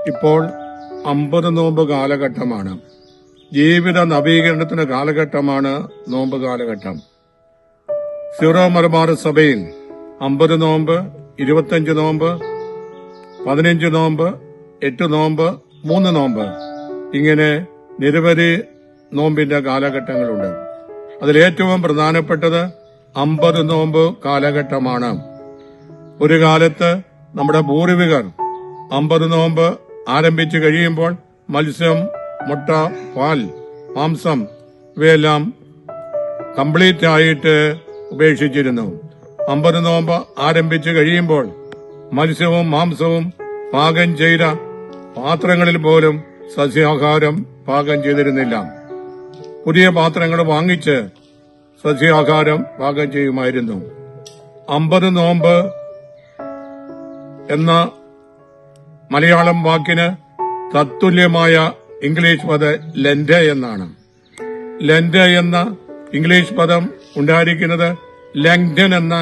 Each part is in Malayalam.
ഇപ്പോൾ 50 നോമ്പ് കാലഘട്ടമാണ്. ജീവിത നവീകരണത്തിന്റെ കാലഘട്ടമാണ് നോമ്പ് കാലഘട്ടം. സീറോ മലബാർ സഭയിൽ 50 നോമ്പ്, 25 നോമ്പ്, 15 നോമ്പ്, 8 നോമ്പ്, 3 നോമ്പ്, ഇങ്ങനെ നിരവധി നോമ്പിന്റെ കാലഘട്ടങ്ങളുണ്ട്. അതിലേറ്റവും പ്രധാനപ്പെട്ടത് 50 നോമ്പ് കാലഘട്ടമാണ്. ഒരു കാലത്ത് നമ്മുടെ പൂർവികർ 50 നോമ്പ് ആരംഭിച്ചു കഴിയുമ്പോൾ മത്സ്യം, മുട്ട, പാൽ, മാംസം ഇവയെല്ലാം കംപ്ലീറ്റ് ആയിട്ട് ഉപേക്ഷിച്ചിരുന്നു. 50 നോമ്പ് ആരംഭിച്ചു കഴിയുമ്പോൾ മത്സ്യവും മാംസവും പാകം ചെയ്ത പാത്രങ്ങളിൽ പോലും സസ്യാഹാരം പാകം ചെയ്തിരുന്നില്ല. പുതിയ പാത്രങ്ങൾ വാങ്ങിച്ച് സസ്യാഹാരം പാകം ചെയ്യുമായിരുന്നു. 50 നോമ്പ് എന്ന മലയാളം വാക്കിന് തത്തുല്യമായ ഇംഗ്ലീഷ് പദം ലെന്റ് എന്നാണ്. ലെന്റ് എന്ന ഇംഗ്ലീഷ് പദം ഉണ്ടായിരിക്കുന്നത് ലെങ്ഡൻ എന്ന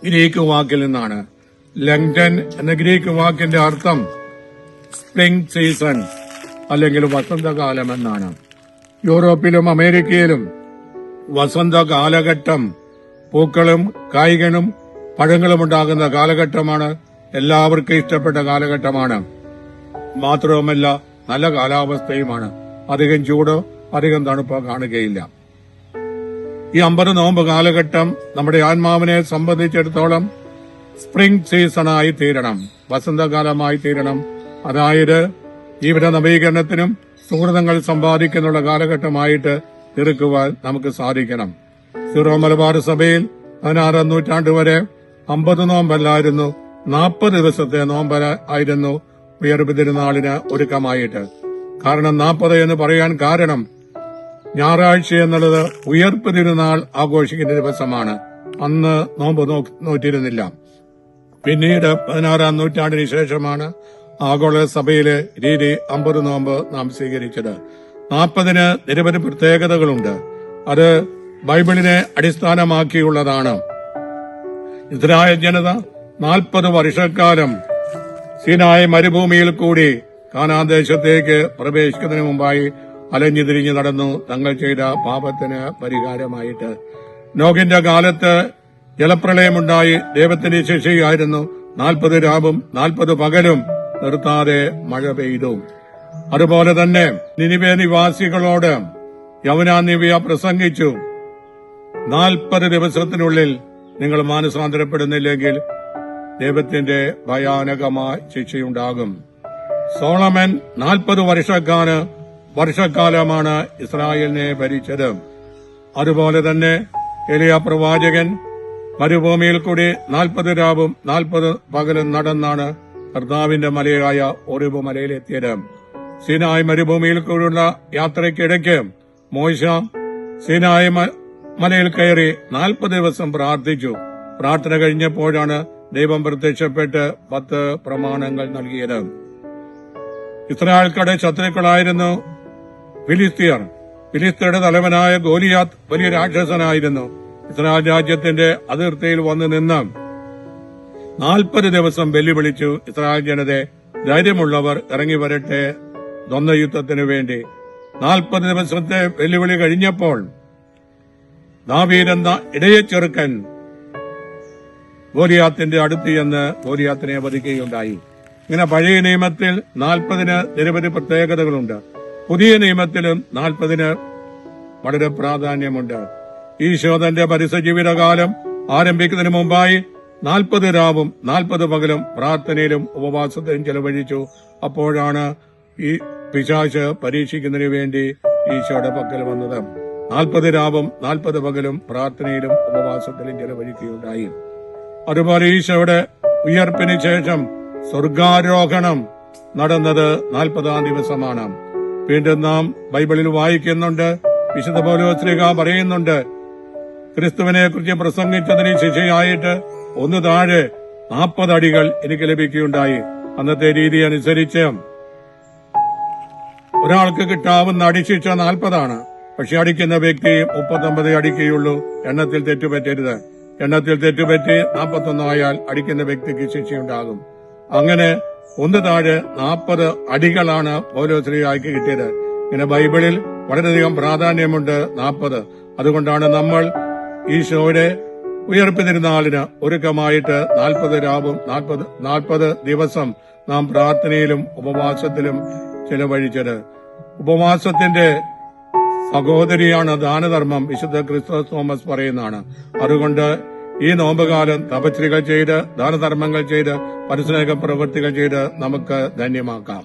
ഗ്രീക്ക് വാക്കിൽ നിന്നാണ്. ലെങ്ഡൻ എന്ന ഗ്രീക്ക് വാക്കിന്റെ അർത്ഥം സ്പ്രിംഗ് സീസൺ അല്ലെങ്കിൽ വസന്തകാലം എന്നാണ്. യൂറോപ്പിലും അമേരിക്കയിലും വസന്ത കാലഘട്ടം പൂക്കളും കായ്കളും പഴങ്ങളും ഉണ്ടാകുന്ന കാലഘട്ടമാണ്. എല്ലാവർക്കും ഇഷ്ടപ്പെട്ട കാലഘട്ടമാണ്. മാത്രവുമല്ല നല്ല കാലാവസ്ഥയുമാണ്. അധികം ചൂടോ അധികം തണുപ്പോ കാണുകയില്ല. ഈ 50 നോമ്പ് കാലഘട്ടം നമ്മുടെ ആത്മാവിനെ സംബന്ധിച്ചിടത്തോളം സ്പ്രിംഗ് സീസണായി തീരണം, വസന്തകാലമായി തീരണം. അതായത് ജീവിത നവീകരണത്തിനും സുഹൃതങ്ങൾ സമ്പാദിക്കുന്നുള്ള കാലഘട്ടമായിട്ട് തീർക്കുവാൻ നമുക്ക് സാധിക്കണം. സീറോ മലബാർ സഭയിൽ 16ാം നൂറ്റാണ്ട് വരെ 50 നോമ്പല്ലായിരുന്നു, 40 ദിവസത്തെ നോമ്പ് ഉയർപ്പ് തിരുനാളിന് ഒരുക്കമായിട്ട്. കാരണം 40 എന്ന് പറയാൻ കാരണം ഞായറാഴ്ച എന്നുള്ളത് ഉയർപ്പ് തിരുനാൾ ആഘോഷിക്കുന്ന ദിവസമാണ്. അന്ന് നോമ്പ് നോറ്റിരുന്നില്ല. പിന്നീട് 16ാം നൂറ്റാണ്ടിന് ശേഷമാണ് ആഗോള സഭയിലെ രീതി 50 നോമ്പ് നാം സ്വീകരിച്ചത്. 40ന് നിരവധി പ്രത്യേകതകളുണ്ട്. അത് ബൈബിളിനെ അടിസ്ഥാനമാക്കിയുള്ളതാണ്. ഇസ്രായേൽ ജനത 40 വർഷക്കാലം സീനായ് മരുഭൂമിയിൽ കൂടി കാനാൻ ദേശത്തേക്ക് പ്രവേശിക്കുന്നതിന് മുമ്പായി അലഞ്ഞു തിരിഞ്ഞു നടന്നു, തങ്ങൾ ചെയ്ത പാപത്തിന് പരിഹാരമായിട്ട്. നോഹിന്റെ കാലത്ത് ജലപ്രളയമുണ്ടായി. ദൈവത്തിന്റെ ശിക്ഷയായിരുന്നു. 40 രാവും 40 പകലും നിർത്താതെ മഴ പെയ്തു. അതുപോലെ തന്നെ നിനിവേ നിവാസികളോട് യമുനാ നിവ്യ പ്രസംഗിച്ചു, 40 ദിവസത്തിനുള്ളിൽ നിങ്ങൾ മാനസാന്തരപ്പെടുന്നില്ലെങ്കിൽ ദൈവത്തിന്റെ ഭയാനകമായ ശിക്ഷയുണ്ടാകും. സോളമൻ 40 വർഷക്കാലമാണ് ഇസ്രായേലിനെ ഭരിച്ചത്. അതുപോലെ തന്നെ എലിയ പ്രവാചകൻ മരുഭൂമിയിൽ കൂടി 40 രാവും 40 പകലും നടന്നാണ് കർത്താവിന്റെ മലയായ ഒറിബ് മലയിലെത്തിയത്. സീനായ് മരുഭൂമിയിൽ കൂടിയുള്ള യാത്രയ്ക്കിടയ്ക്ക് മോശ സീനായ് മലയിൽ കയറി 40 ദിവസം പ്രാർത്ഥിച്ചു. പ്രാർത്ഥന കഴിഞ്ഞപ്പോഴാണ് ദൈവം പ്രത്യക്ഷപ്പെട്ട് 10 പ്രമാണങ്ങൾ നൽകിയത്. ഇസ്രായേൽക്കാരുടെ ശത്രുക്കളായിരുന്നു ഫിലിസ്തീയർ. ഫിലിസ്തീയുടെ തലവനായ ഗോലിയാത്ത് വലിയ രാക്ഷസനായിരുന്നു. ഇസ്രായേൽ രാജ്യത്തിന്റെ അതിർത്തിയിൽ വന്നു നിന്ന് 40 ദിവസം വെല്ലുവിളിച്ചു. ഇസ്രായേൽ ജനതയെ ധൈര്യമുള്ളവർ ഇറങ്ങി വരട്ടെ ദ്വന്ദ്വയുദ്ധത്തിനു വേണ്ടി. 40 ദിവസത്തെ വെല്ലുവിളി കഴിഞ്ഞപ്പോൾ ദാവീദ് എന്ന ഇടയ ചെറുക്കൻ ഗോലിയാത്തിന്റെ അടുത്ത് ചെന്ന് ഗോലിയാത്തിനെ വധിക്കുകയുണ്ടായി. ഇങ്ങനെ പഴയ നിയമത്തിൽ 40ന് നിരവധി പ്രത്യേകതകളുണ്ട്. പുതിയ നിയമത്തിലും 40ന് വളരെ പ്രാധാന്യമുണ്ട്. ഈശോ തന്റെ പരിസര ജീവിതകാലം ആരംഭിക്കുന്നതിന് മുമ്പായി 40 രാവും 40 പകലും പ്രാർത്ഥനയിലും ഉപവാസത്തിലും ചെലവഴിച്ചു. അപ്പോഴാണ് ഈ പിശാച് പരീക്ഷിക്കുന്നതിന് വേണ്ടി ഈശോയുടെ പക്കൽ വന്നത്. 40 രാവും 40 പകലും പ്രാർത്ഥനയിലും ഉപവാസത്തിലും ചെലവഴിക്കുകയുണ്ടായി. അതുപോലെ ഈശോയുടെ ഉയർപ്പിന് ശേഷം സ്വർഗാരോഹണം നടന്നത് 40ാം ദിവസമാണ്. വീണ്ടും നാം ബൈബിളിൽ വായിക്കുന്നുണ്ട്, വിശുദ്ധ പൗലോസ് പറയുന്നുണ്ട്, ക്രിസ്തുവിനെ കുറിച്ച് പ്രസംഗിച്ചതിന് ശിക്ഷയായിട്ട് ഒന്ന് താഴെ 40 അടികൾ എനിക്ക് ലഭിക്കുകയുണ്ടായി. അന്നത്തെ രീതി അനുസരിച്ച് ഒരാൾക്ക് കിട്ടാവുന്ന അടിശിക്ഷ 40 പക്ഷെ അടിക്കുന്ന വ്യക്തി 39 അടിക്കുകയുള്ളൂ. എണ്ണത്തിൽ തെറ്റുപറ്റരുത്. എണ്ണത്തിൽ തെറ്റുപറ്റി 41 ആയാൽ അടിക്കുന്ന വ്യക്തിക്ക് ശിക്ഷയുണ്ടാകും. അങ്ങനെ ഒന്ന് താഴെ 40 അടികളാണ് പൗലോസ്ലീഹായ്ക്ക് കിട്ടിയത്. ഇങ്ങനെ ബൈബിളിൽ വളരെയധികം പ്രാധാന്യമുണ്ട് 40. അതുകൊണ്ടാണ് നമ്മൾ ഈശോയുടെ ഉയർപ്പ് തിരുനാളിന് ഒരുക്കമായിട്ട് 40 രാവും 40 ദിവസം നാം പ്രാർത്ഥനയിലും ഉപവാസത്തിലും ചെലവഴിച്ചത്. ഉപവാസത്തിന്റെ സഹോദരിയാണ് ദാനധർമ്മം, വിശുദ്ധ ക്രിസ്തോസ് തോമസ് പറയുന്നതാണ്. അതുകൊണ്ട് ഈ നോമ്പുകാലം തപസ്യകൾ ചെയ്ത്, ദാനധർമ്മങ്ങൾ ചെയ്ത്, പരിസ്നേഹ പ്രവൃത്തികൾ ചെയ്ത് നമുക്ക് ധന്യമാക്കാം.